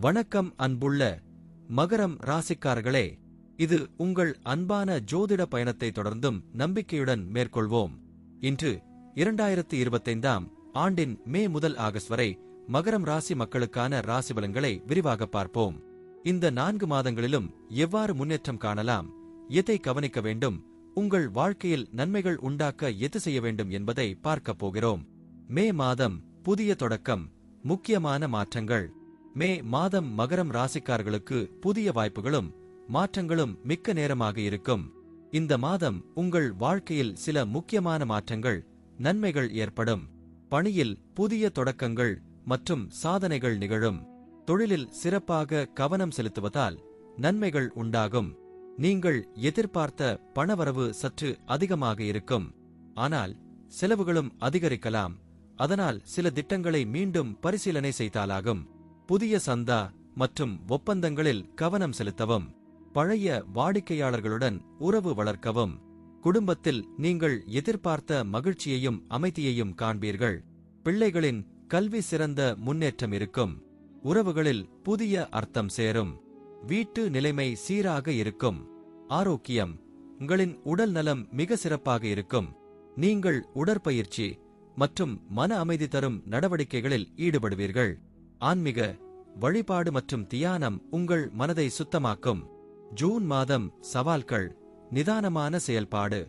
வணக்கம் அன்புள்ள மகரம் ராசிக்காரர்களே, இது உங்கள் அன்பான ஜோதிட பயணத்தை தொடர்ந்தும் நம்பிக்கையுடன் மேற்கொள்வோம். இன்று 2025ஆம் ஆண்டின் மே முதல் ஆகஸ்ட் வரை மகரம் ராசி மக்களுக்கான ராசி பலன்களை விரிவாக பார்ப்போம். இந்த 4 மாதங்களிலும் எவ்வாறு முன்னேற்றம் காணலாம், எதை கவனிக்க வேண்டும், உங்கள் வாழ்க்கையில் நன்மைகள் உண்டாக்க எது செய்ய வேண்டும் என்பதை பார்க்கப் போகிறோம். மே மாதம் புதிய தொடக்கம், முக்கியமான மாற்றங்கள். மே மாதம் மகரம் ராசிக்காரர்களுக்கு புதிய வாய்ப்புகளும் மாற்றங்களும் மிக்க நேரமாக இருக்கும். இந்த மாதம் உங்கள் வாழ்க்கையில் சில முக்கியமான மாற்றங்கள், நன்மைகள் ஏற்படும். பணியில் புதிய தொடக்கங்கள் மற்றும் சாதனைகள் நிகழும். தொழிலில் சிறப்பாக கவனம் செலுத்துவதால் நன்மைகள் உண்டாகும். நீங்கள் எதிர்பார்த்த பணவரவு சற்று அதிகமாக இருக்கும். ஆனால் செலவுகளும் அதிகரிக்கலாம். அதனால் சில திட்டங்களை மீண்டும் பரிசீலனை செய்தாலாகும். புதிய சந்தா மற்றும் ஒப்பந்தங்களில் கவனம் செலுத்தவும். பழைய வாடிக்கையாளர்களுடன் உறவு வளர்க்கவும். குடும்பத்தில் நீங்கள் எதிர்பார்த்த மகிழ்ச்சியையும் அமைதியையும் காண்பீர்கள். பிள்ளைகளின் கல்வி சிறந்த முன்னேற்றம் இருக்கும். உறவுகளில் புதிய அர்த்தம் சேரும். வீட்டு நிலைமை சீராக இருக்கும். ஆரோக்கியம், உங்களின் உடல் நலம் மிக சிறப்பாக இருக்கும். நீங்கள் உடற்பயிற்சி மற்றும் மன அமைதி தரும் நடவடிக்கைகளில் ஈடுபடுவீர்கள். ஆன்மீக வழிபாடு மற்றும் தியானம் உங்கள் மனதை சுத்தமாக்கும். ஜூன் மாதம் சவால்கள், நிதானமான செயல்பாடு.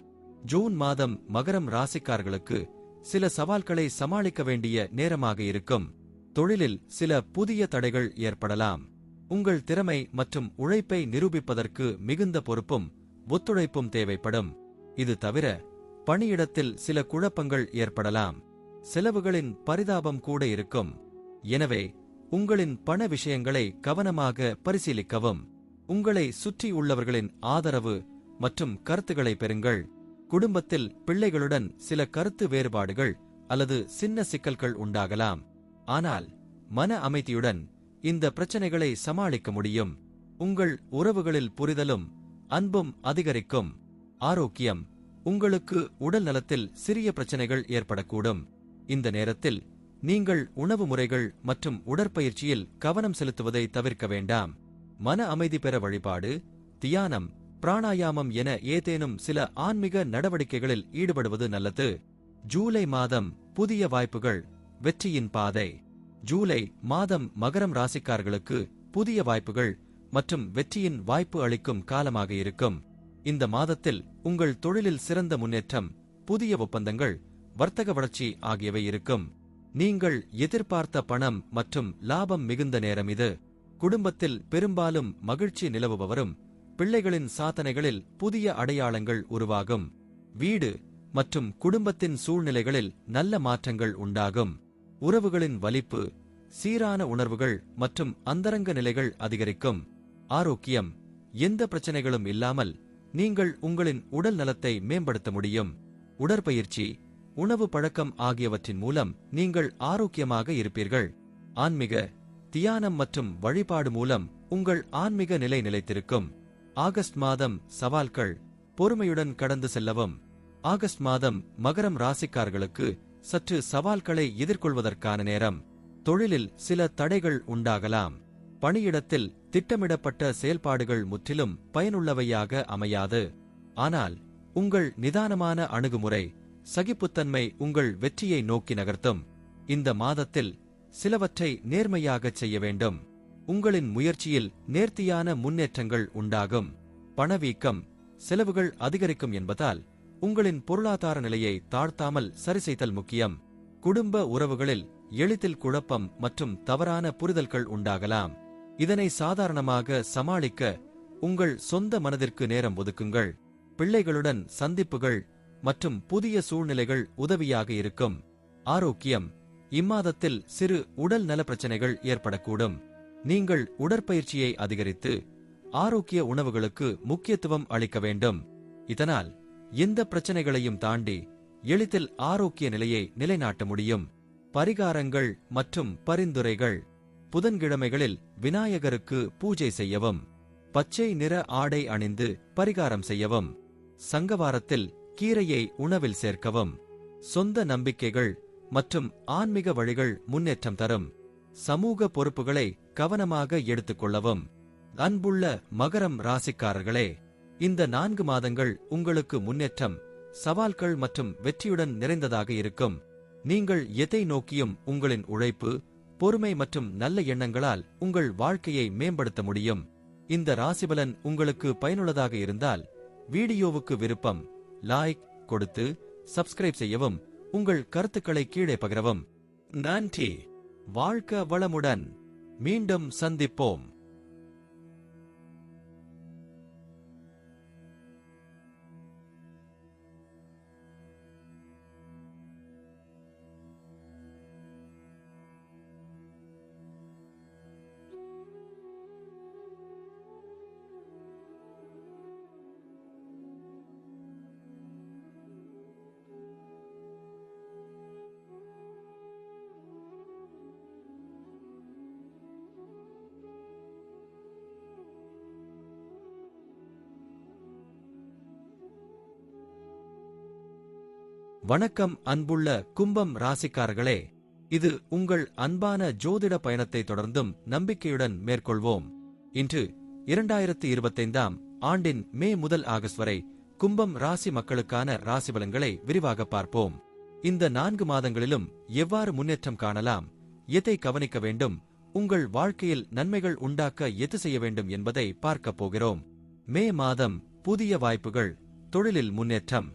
ஜூன் மாதம் மகரம் ராசிக்காரர்களுக்கு சில சவால்களை சமாளிக்க வேண்டிய நேரமாக இருக்கும். தொழிலில் சில புதிய தடைகள் ஏற்படலாம். உங்கள் திறமை மற்றும் உழைப்பை நிரூபிப்பதற்கு மிகுந்த பொறுப்பும் ஒத்துழைப்பும் தேவைப்படும். இது தவிர பணியிடத்தில் சில குழப்பங்கள் ஏற்படலாம். செலவுகளின் பரிதாபம் கூட இருக்கும். எனவே உங்களின் பண விஷயங்களை கவனமாக பரிசீலிக்கவும். உங்களை சுற்றி உள்ளவர்களின் ஆதரவு மற்றும் கருத்துக்களை பெறுங்கள். குடும்பத்தில் பிள்ளைகளுடன் சில கருத்து வேறுபாடுகள் அல்லது சின்ன சிக்கல்கள் உண்டாகலாம். ஆனால் மன அமைதியுடன் இந்த பிரச்சனைகளை சமாளிக்க முடியும். உங்கள் உறவுகளில் புரிதலும் அன்பும் அதிகரிக்கும். ஆரோக்கியம், உங்களுக்கு உடல் நலத்தில் சிறிய பிரச்சனைகள் ஏற்படக்கூடும். இந்த நேரத்தில் நீங்கள் உணவு முறைகள் மற்றும் உடற்பயிற்சியில் கவனம் செலுத்துவதை தவிர்க்க வேண்டாம். மன அமைதி பெற வழிபாடு, தியானம், பிராணாயாமம் என ஏதேனும் சில ஆன்மீக நடவடிக்கைகளில் ஈடுபடுவது நல்லது. ஜூலை மாதம் புதிய வாய்ப்புகள், வெற்றியின் பாதை. ஜூலை மாதம் மகரம் ராசிக்காரர்களுக்கு புதிய வாய்ப்புகள் மற்றும் வெற்றியின் வாய்ப்பு அளிக்கும் காலமாக இருக்கும். இந்த மாதத்தில் உங்கள் தொழிலில் சிறந்த முன்னேற்றம், புதிய ஒப்பந்தங்கள், வர்த்தக வளர்ச்சி ஆகியவை இருக்கும். நீங்கள் எதிர்பார்த்த பணம் மற்றும் லாபம் மிகுந்த நேரம் இது. குடும்பத்தில் பெரும்பாலும் மகிழ்ச்சி நிலவுபவரும். பிள்ளைகளின் சாதனைகளில் புதிய அடையாளங்கள் உருவாகும். வீடு மற்றும் குடும்பத்தின் சூழ்நிலைகளில் நல்ல மாற்றங்கள் உண்டாகும். உறவுகளின் வலிப்பு, சீரான உணர்வுகள் மற்றும் அந்தரங்க நிலைகள் அதிகரிக்கும். ஆரோக்கியம், எந்த பிரச்சனைகளும் இல்லாமல் நீங்கள் உங்களின் உடல் நலத்தை மேம்படுத்த முடியும். உடற்பயிற்சி, உணவு பழக்கம் ஆகியவற்றின் மூலம் நீங்கள் ஆரோக்கியமாக இருப்பீர்கள். ஆன்மீக தியானம் மற்றும் வழிபாடு மூலம் உங்கள் ஆன்மீக நிலை நிலைத்திருக்கும். ஆகஸ்ட் மாதம் சவால்கள், பொறுமையுடன் கடந்து செல்லவும். ஆகஸ்ட் மாதம் மகரம் ராசிக்காரர்களுக்கு சற்று சவால்களை எதிர்கொள்வதற்கான நேரம். தொழிலில் சில தடைகள் உண்டாகலாம். பணியிடத்தில் திட்டமிடப்பட்ட செயல்பாடுகள் முற்றிலும் பயனுள்ளவையாக அமையாது. ஆனால் உங்கள் நிதானமான அணுகுமுறை, சகிப்புத்தன்மை உங்கள் வெற்றியை நோக்கி நகர்த்தும். இந்த மாதத்தில் சிலவற்றை நேர்மையாகச் செய்ய வேண்டும். உங்களின் முயற்சியில் நேர்த்தியான முன்னேற்றங்கள் உண்டாகும். பணவீக்கம், செலவுகள் அதிகரிக்கும் என்பதால் உங்களின் பொருளாதார நிலையை தாழ்த்தாமல் சரிசெய்தல் முக்கியம். குடும்ப உறவுகளில் எளிதில் குழப்பம் மற்றும் தவறான புரிதல்கள் உண்டாகலாம். இதனை சாதாரணமாக சமாளிக்க உங்கள் சொந்த மனதிற்கு நேரம் ஒதுக்குங்கள். பிள்ளைகளுடன் சந்திப்புகள் மற்றும் புதிய சூழ்நிலைகள் உதவியாக இருக்கும். ஆரோக்கியம், இம்மாதத்தில் சிறு உடல் நல பிரச்சனைகள் ஏற்படக்கூடும். நீங்கள் உடற்பயிற்சியை அதிகரித்து ஆரோக்கிய உணவுகளுக்கு முக்கியத்துவம் அளிக்க வேண்டும். இதனால் எந்த பிரச்சனைகளையும் தாண்டி எளிதில் ஆரோக்கிய நிலையை நிலைநாட்ட முடியும். பரிகாரங்கள் மற்றும் பரிந்துரைகள். புதன்கிழமைகளில் விநாயகருக்கு பூஜை செய்யவும். பச்சை நிற ஆடை அணிந்து பரிகாரம் செய்யவும். சங்கவாரத்தில் கீரையை உணவில் சேர்க்கவும். சொந்த நம்பிக்கைகள் மற்றும் ஆன்மீக வழிகள் முன்னேற்றம் தரும். சமூக பொறுப்புகளை கவனமாக எடுத்துக்கொள்ளவும். அன்புள்ள மகரம் ராசிக்காரர்களே, இந்த 4 மாதங்கள் உங்களுக்கு முன்னேற்றம், சவால்கள் மற்றும் வெற்றியுடன் நிறைந்ததாக இருக்கும். நீங்கள் எதை நோக்கியும் உங்களின் உழைப்பு, பொறுமை மற்றும் நல்ல எண்ணங்களால் உங்கள் வாழ்க்கையை மேம்படுத்த முடியும். இந்த ராசிபலன் உங்களுக்கு பயனுள்ளதாக இருந்தால் வீடியோவுக்கு விருப்பம், லைக் கொடுத்து சப்ஸ்கிரைப் செய்யவும், உங்கள் கருத்துக்களை கீழே பகிரவும். நன்றி. வாழ்க வளமுடன். மீண்டும் சந்திப்போம். வணக்கம் அன்புள்ள கும்பம் ராசிக்காரர்களே, இது உங்கள் அன்பான ஜோதிட பயணத்தை தொடர்ந்தும் நம்பிக்கையுடன் மேற்கொள்வோம். இன்று 2025ஆம் ஆண்டின் மே முதல் ஆகஸ்ட் வரை கும்பம் ராசி மக்களுக்கான ராசிபலன்களை விரிவாக பார்ப்போம். இந்த 4 மாதங்களிலும் எவ்வாறு முன்னேற்றம் காணலாம், எதை கவனிக்க வேண்டும், உங்கள் வாழ்க்கையில் நன்மைகள் உண்டாக்க எது செய்ய வேண்டும் என்பதை பார்க்கப் போகிறோம். மே மாதம் புதிய வாய்ப்புகள், தொழிலில் முன்னேற்றம்.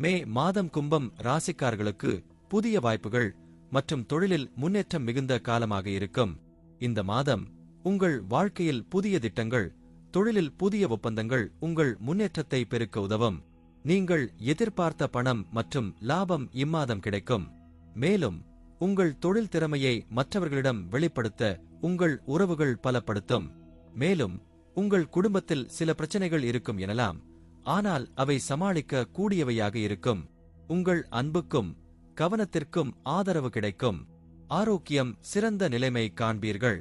மே மாதம் கும்பம் ராசிக்காரர்களுக்கு புதிய வாய்ப்புகள் மற்றும் தொழிலில் முன்னேற்றம் மிகுந்த காலமாக இருக்கும். இந்த மாதம் உங்கள் வாழ்க்கையில் புதிய திட்டங்கள், தொழிலில் புதிய ஒப்பந்தங்கள் உங்கள் முன்னேற்றத்தை பெருக்க உதவும். நீங்கள் எதிர்பார்த்த பணம் மற்றும் லாபம் இம்மாதம் கிடைக்கும். மேலும் உங்கள் தொழில் திறமையை மற்றவர்களிடம் வெளிப்படுத்த உங்கள் உறவுகள் பலப்படுத்தும். மேலும் உங்கள் குடும்பத்தில் சில பிரச்சனைகள் இருக்கும் எனலாம், ஆனால் அவை சமாளிக்க கூடியவையாக இருக்கும். உங்கள் அன்புக்கும் கவனத்திற்கும் ஆதரவு கிடைக்கும். ஆரோக்கியம் சிறந்த நிலைமை காண்பீர்கள்.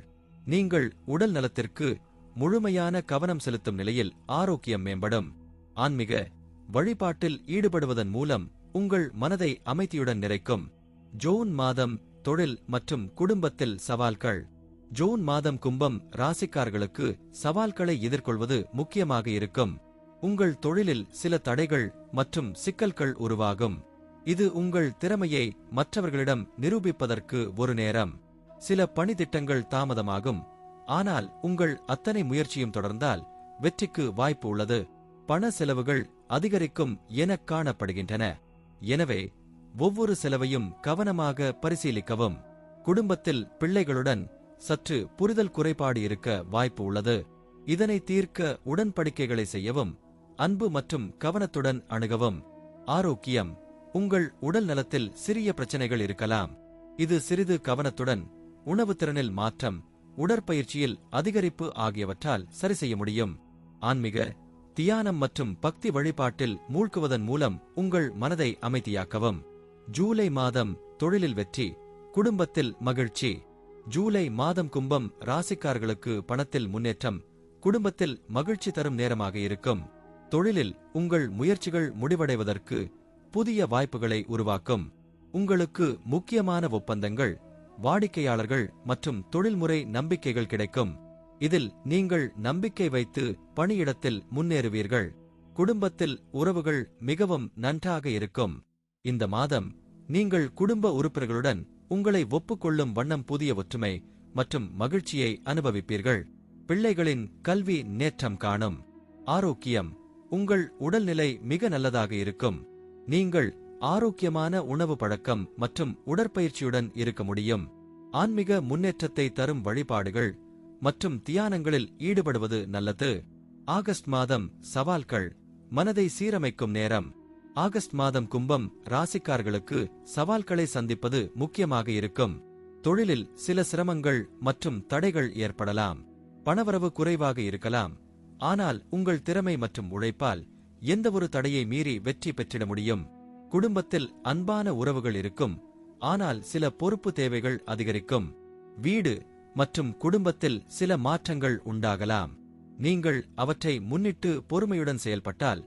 நீங்கள் உடல் நலத்திற்கு முழுமையான கவனம் செலுத்தும் நிலையில் ஆரோக்கியம் மேம்படும். ஆன்மீக வழிபாட்டில் ஈடுபடுவதன் மூலம் உங்கள் மனதை அமைதியுடன் நிறைக்கும். ஜூன் மாதம் தொழில் மற்றும் குடும்பத்தில் சவால்கள். ஜூன் மாதம் கும்பம் ராசிக்காரர்களுக்கு சவால்களை எதிர்கொள்வது முக்கியமாக இருக்கும். உங்கள் தொழிலில் சில தடைகள் மற்றும் சிக்கல்கள் உருவாகும். இது உங்கள் திறமையை மற்றவர்களிடம் நிரூபிப்பதற்கு ஒரு நேரம். சில பணி திட்டங்கள் தாமதமாகும், ஆனால் உங்கள் அத்தனை முயற்சியும் தொடர்ந்தால் வெற்றிக்கு வாய்ப்பு உள்ளது. பண செலவுகள் அதிகரிக்கும் என காணப்படுகின்றன. எனவே ஒவ்வொரு செலவையும் கவனமாக பரிசீலிக்கவும். குடும்பத்தில் பிள்ளைகளுடன் சற்று புரிதல் குறைபாடு இருக்க வாய்ப்பு உள்ளது. இதனை தீர்க்க உடன்படிக்கைகளை செய்யவும், அன்பு மற்றும் கவனத்துடன் அணுகவும். ஆரோக்கியம். உங்கள் உடல் நலத்தில் சிறிய பிரச்சனைகள் இருக்கலாம். இது சிறிது கவனத்துடன், உணவு திறனில் மாற்றம், உடற்பயிற்சியில் அதிகரிப்பு ஆகியவற்றால் சரி செய்ய முடியும். ஆன்மீக தியானம் மற்றும் பக்தி வழிபாட்டில் மூழ்குவதன் மூலம் உங்கள் மனதை அமைதியாக்கவும். ஜூலை மாதம் தொழிலில் வெற்றி, குடும்பத்தில் மகிழ்ச்சி. ஜூலை மாதம் கும்பம் ராசிக்காரர்களுக்கு பணத்தில் முன்னேற்றம், குடும்பத்தில் மகிழ்ச்சி தரும் நேரமாக இருக்கும். தொழிலில் உங்கள் முயற்சிகள் முடிவடைவதற்கு புதிய வாய்ப்புகளை உருவாக்கும். உங்களுக்கு முக்கியமான ஒப்பந்தங்கள், வாடிக்கையாளர்கள் மற்றும் தொழில்முறை நம்பிக்கைகள் கிடைக்கும். இதில் நீங்கள் நம்பிக்கை வைத்து பணியிடத்தில் முன்னேறுவீர்கள். குடும்பத்தில் உறவுகள் மிகவும் நன்றாக இருக்கும். இந்த மாதம் நீங்கள் குடும்ப உறுப்பினர்களுடன் உங்களை ஒப்புக்கொள்ளும் வண்ணம் புதிய ஒற்றுமை மற்றும் மகிழ்ச்சியை அனுபவிப்பீர்கள். பிள்ளைகளின் கல்வி நேற்றம் காணும். ஆரோக்கியம். உங்கள் உடல்நிலை மிக நல்லதாக இருக்கும். நீங்கள் ஆரோக்கியமான உணவு பழக்கம் மற்றும் உடற்பயிற்சியுடன் இருக்க முடியும். ஆன்மீக முன்னேற்றத்தை தரும் வழிபாடுகள் மற்றும் தியானங்களில் ஈடுபடுவது நல்லது. ஆகஸ்ட் மாதம் சவால்கள், மனதை சீரமைக்கும் நேரம். ஆகஸ்ட் மாதம் கும்பம் ராசிக்காரர்களுக்கு சவால்களை சந்திப்பது முக்கியமாக இருக்கும். தொழிலில் சில சிரமங்கள் மற்றும் தடைகள் ஏற்படலாம். பணவரவு குறைவாக இருக்கலாம், ஆனால் உங்கள் திறமை மற்றும் உழைப்பால் எந்தவொரு தடையை மீறி வெற்றி பெற்றிட முடியும். குடும்பத்தில் அன்பான உறவுகள் இருக்கும், ஆனால் சில பொறுப்பு தேவைகள் அதிகரிக்கும். வீடு மற்றும் குடும்பத்தில் சில மாற்றங்கள் உண்டாகலாம். நீங்கள் அவற்றை முன்னிட்டு பொறுமையுடன் செயல்பட்டால்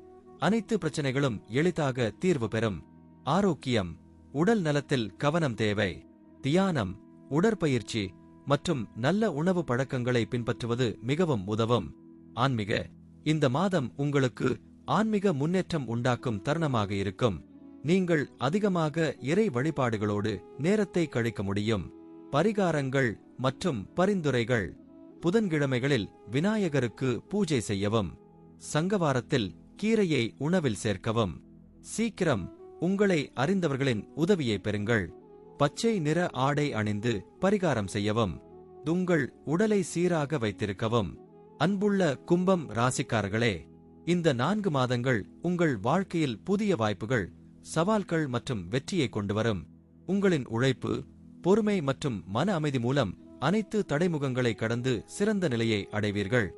அனைத்து பிரச்சனைகளும் எளிதாக தீர்வு பெறும். ஆரோக்கியம். உடல் நலத்தில் கவனம் தேவை. தியானம், உடற்பயிற்சி மற்றும் நல்ல உணவு பழக்கங்களை பின்பற்றுவது மிகவும் உதவும். ஆன்மீக இந்த மாதம் உங்களுக்கு ஆன்மீக முன்னேற்றம் உண்டாக்கும் தருணமாக இருக்கும். நீங்கள் அதிகமாக இறை வழிபாடுகளோடு நேரத்தை கழிக்க முடியும். பரிகாரங்கள் மற்றும் பரிந்துரைகள்: புதன்கிழமைகளில் விநாயகருக்கு பூஜை செய்யவும். சங்கவாரத்தில் கீரையை உணவில் சேர்க்கவும். சீக்கிரம் உங்களை அறிந்தவர்களின் உதவியை பெறுங்கள். பச்சை நிற ஆடை அணிந்து பரிகாரம் செய்யவும். உங்கள் உடலை சீராக வைத்திருக்கவும். அன்புள்ள கும்பம் ராசிக்காரர்களே, இந்த 4 மாதங்கள் உங்கள் வாழ்க்கையில் புதிய வாய்ப்புகள், சவால்கள் மற்றும் வெற்றியை கொண்டுவரும். உங்களின் உழைப்பு, பொறுமை மற்றும் மன அமைதி மூலம் அனைத்து தடைமுகங்களை கடந்து சிறந்த நிலையை அடைவீர்கள்.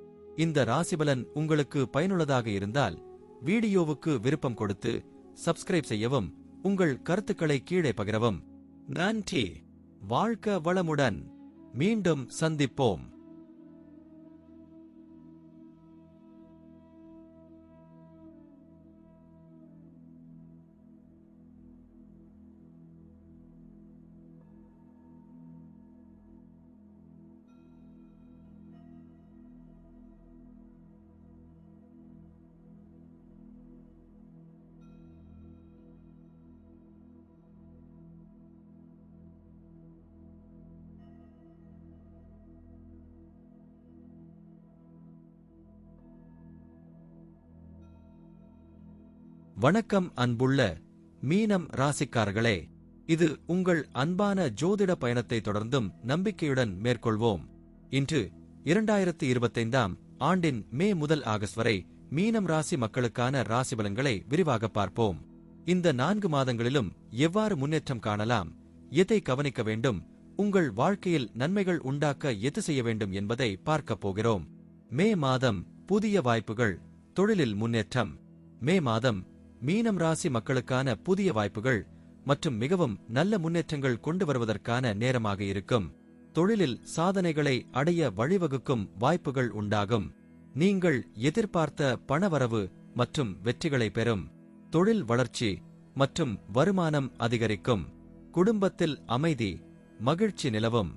இந்த ராசிபலன் உங்களுக்கு பயனுள்ளதாக இருந்தால் வீடியோவுக்கு விருப்பம் கொடுத்து சப்ஸ்கிரைப் செய்யவும், உங்கள் கருத்துக்களை கீழே பகிரவும். நன்றி. வாழ்க வளமுடன். மீண்டும் சந்திப்போம். வணக்கம் அன்புள்ள மீனம் ராசிக்காரர்களே, இது உங்கள் அன்பான ஜோதிட பயணத்தை தொடர்ந்தும் நம்பிக்கையுடன் மேற்கொள்வோம். இன்று 2025ஆம் ஆண்டின் மே முதல் ஆகஸ்ட் வரை மீனம் ராசி மக்களுக்கான ராசிபலன்களை விரிவாக பார்ப்போம். இந்த 4 மாதங்களிலும் எவ்வாறு முன்னேற்றம் காணலாம், எதை கவனிக்க வேண்டும், உங்கள் வாழ்க்கையில் நன்மைகள் உண்டாக்க எது செய்ய வேண்டும் என்பதை பார்க்கப் போகிறோம். மே மாதம் புதிய வாய்ப்புகள், தொழிலில் முன்னேற்றம். மே மாதம் மீனம் ராசி மக்களுக்கான புதிய வாய்ப்புகள் மற்றும் மிகவும் நல்ல முன்னேற்றங்கள் கொண்டு வருவதற்கான நேரமாக இருக்கும். தொழிலில் சாதனைகளை அடைய வழிவகுக்கும் வாய்ப்புகள் உண்டாகும். நீங்கள் எதிர்பார்த்த பணவரவு மற்றும் வெற்றிகளை பெறும். தொழில் வளர்ச்சி மற்றும் வருமானம் அதிகரிக்கும். குடும்பத்தில் அமைதி, மகிழ்ச்சி நிலவும்.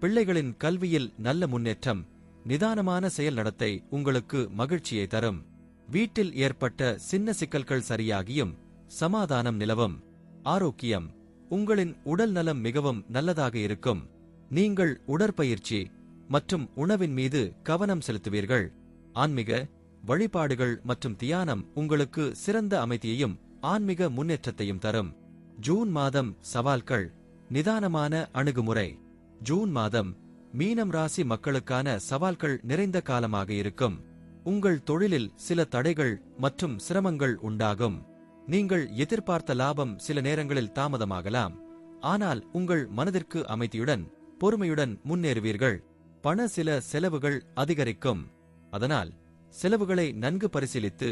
பிள்ளைகளின் கல்வியில் நல்ல முன்னேற்றம், நிதானமான செயல் நடத்தை உங்களுக்கு மகிழ்ச்சியை தரும். வீட்டில் ஏற்பட்ட சின்ன சிக்கல்கள் சரியாகியும் சமாதானம் நிலவும். ஆரோக்கியம், உங்களின் உடல் நலம் மிகவும் நல்லதாக இருக்கும். நீங்கள் உடற்பயிற்சி மற்றும் உணவின் மீது கவனம் செலுத்துவீர்கள். ஆன்மீக வழிபாடுகள் மற்றும் தியானம் உங்களுக்கு சிறந்த அமைதியையும் ஆன்மீக முன்னேற்றத்தையும் தரும். ஜூன் மாதம் சவால்கள், நிதானமான அணுகுமுறை. ஜூன் மாதம் மீனம் ராசி மக்களுக்கான சவால்கள் நிறைந்த காலமாக இருக்கும். உங்கள் தொழிலில் சில தடைகள் மற்றும் சிரமங்கள் உண்டாகும். நீங்கள் எதிர்பார்த்த லாபம் சில நேரங்களில் தாமதமாகலாம். ஆனால் உங்கள் மனதிற்கு அமைதியுடன் பொறுமையுடன் முன்னேறுவீர்கள். பண சில செலவுகள் அதிகரிக்கும். அதனால் செலவுகளை நன்கு பரிசீலித்து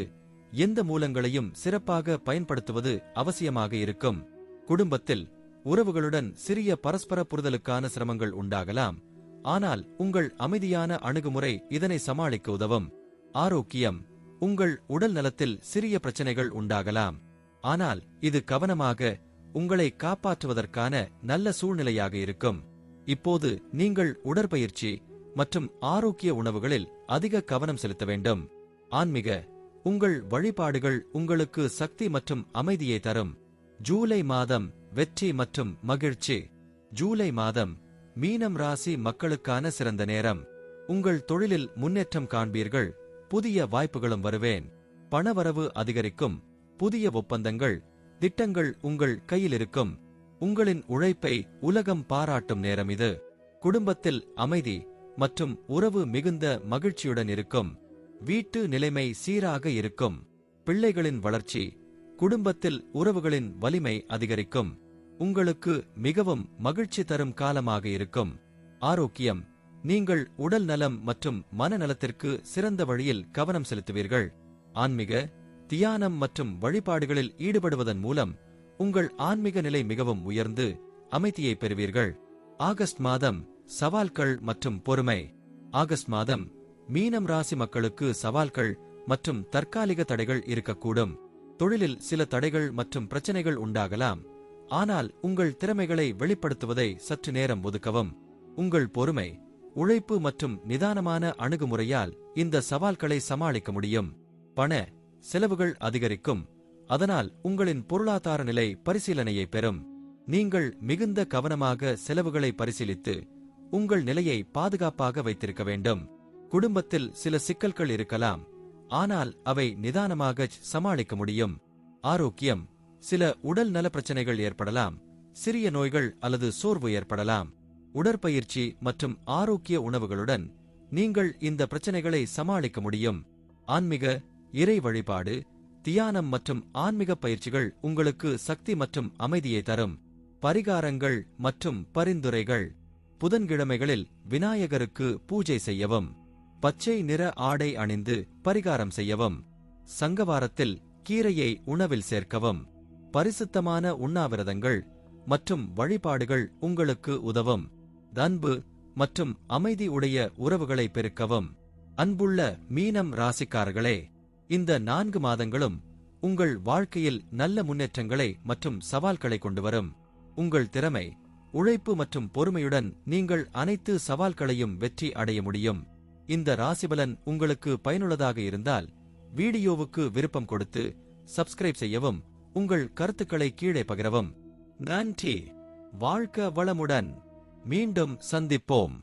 எந்த மூலங்களையும் சிறப்பாக பயன்படுத்துவது அவசியமாக இருக்கும். குடும்பத்தில் உறவுகளுடன் சிறிய பரஸ்பர புரிதலுக்கான சிரமங்கள் உண்டாகலாம். ஆனால் உங்கள் அமைதியான அணுகுமுறை இதனை சமாளிக்க உதவும். ஆரோக்கியம், உங்கள் உடல் நலத்தில் சிறிய பிரச்சனைகள் உண்டாகலாம். ஆனால் இது கவனமாக உங்களை காப்பாற்றுவதற்கான நல்ல சூழ்நிலையாக இருக்கும். இப்போது நீங்கள் உடற்பயிற்சி மற்றும் ஆரோக்கிய உணவுகளில் அதிக கவனம் செலுத்த வேண்டும். ஆன்மீக, உங்கள் வழிபாடுகள் உங்களுக்கு சக்தி மற்றும் அமைதியை தரும். ஜூலை மாதம் வெற்றி மற்றும் மகிழ்ச்சி. ஜூலை மாதம் மீனம் ராசி மக்களுக்கான சிறந்த நேரம். உங்கள் தொழிலில் முன்னேற்றம் காண்பீர்கள். புதிய வாய்ப்புகளும் வருவேன். பணவரவு அதிகரிக்கும். புதிய ஒப்பந்தங்கள், திட்டங்கள் உங்கள் கையில் இருக்கும். உங்களின் உழைப்பை உலகம் பாராட்டும் நேரம் இது. குடும்பத்தில் அமைதி மற்றும் உறவு மிகுந்த மகிழ்ச்சியுடன் இருக்கும். வீட்டு நிலைமை சீராக இருக்கும். பிள்ளைகளின் வளர்ச்சி, குடும்பத்தில் உறவுகளின் வலிமை அதிகரிக்கும். உங்களுக்கு மிகவும் மகிழ்ச்சி தரும் காலமாக இருக்கும். ஆரோக்கியம், நீங்கள் உடல் நலம் மற்றும் மனநலத்திற்கு சிறந்த வழியில் கவனம் செலுத்துவீர்கள். ஆன்மீக, தியானம் மற்றும் வழிபாடுகளில் ஈடுபடுவதன் மூலம் உங்கள் ஆன்மீக நிலை மிகவும் உயர்ந்து அமைதியை பெறுவீர்கள். ஆகஸ்ட் மாதம் சவால்கள் மற்றும் பொறுமை. ஆகஸ்ட் மாதம் மீனம் ராசி மக்களுக்கு சவால்கள் மற்றும் தற்காலிக தடைகள் இருக்கக்கூடும். தொழிலில் சில தடைகள் மற்றும் பிரச்சனைகள் உண்டாகலாம். ஆனால் உங்கள் திறமைகளை வெளிப்படுத்துவதை சற்று நேரம் ஒதுக்கவும். உங்கள் பொறுமை, உழைப்பு மற்றும் நிதானமான அணுகுமுறையால் இந்த சவால்களை சமாளிக்க முடியும். பண செலவுகள் அதிகரிக்கும், அதனால் உங்களின் பொருளாதார நிலை பரிசீலனையை பெறும். நீங்கள் மிகுந்த கவனமாக செலவுகளை பரிசீலித்து உங்கள் நிலையை பாதுகாப்பாக வைத்திருக்க வேண்டும். குடும்பத்தில் சில சிக்கல்கள் இருக்கலாம், ஆனால் அவை நிதானமாக சமாளிக்க முடியும். ஆரோக்கியம், சில உடல் நல பிரச்சனைகள் ஏற்படலாம், சிறிய நோய்கள் அல்லது சோர்வு ஏற்படலாம். உடற்பயிற்சி மற்றும் ஆரோக்கிய உணவுகளுடன் நீங்கள் இந்த பிரச்சனைகளை சமாளிக்க முடியும். ஆன்மீக, இறை வழிபாடு, தியானம் மற்றும் ஆன்மீக பயிற்சிகள் உங்களுக்கு சக்தி மற்றும் அமைதியை தரும். பரிகாரங்கள் மற்றும் பரிந்துரைகள்: புதன்கிழமைகளில் விநாயகருக்கு பூஜை செய்யவும். பச்சை நிற ஆடை அணிந்து பரிகாரம் செய்யவும். சங்கவாரத்தில் கீரையை உணவில் சேர்க்கவும். பரிசுத்தமான உண்ணாவிரதங்கள் மற்றும் வழிபாடுகள் உங்களுக்கு உதவும். அன்பு மற்றும் அமைதி உடைய உறவுகளை பெருக்கவும். அன்புள்ள மீனம் ராசிக்காரர்களே, இந்த 4 மாதங்களும் உங்கள் வாழ்க்கையில் நல்ல முன்னேற்றங்களை மற்றும் சவால்களை கொண்டுவரும். உங்கள் திறமை, உழைப்பு மற்றும் பொறுமையுடன் நீங்கள் அனைத்து சவால்களையும் வெற்றி அடைய முடியும். இந்த ராசிபலன் உங்களுக்கு பயனுள்ளதாக இருந்தால் வீடியோவுக்கு விருப்பம் கொடுத்து சப்ஸ்கிரைப் செய்யவும், உங்கள் கருத்துக்களை கீழே பகிரவும். நன்றி. வாழ்க வளமுடன். மீண்டும் சந்திப்போம்.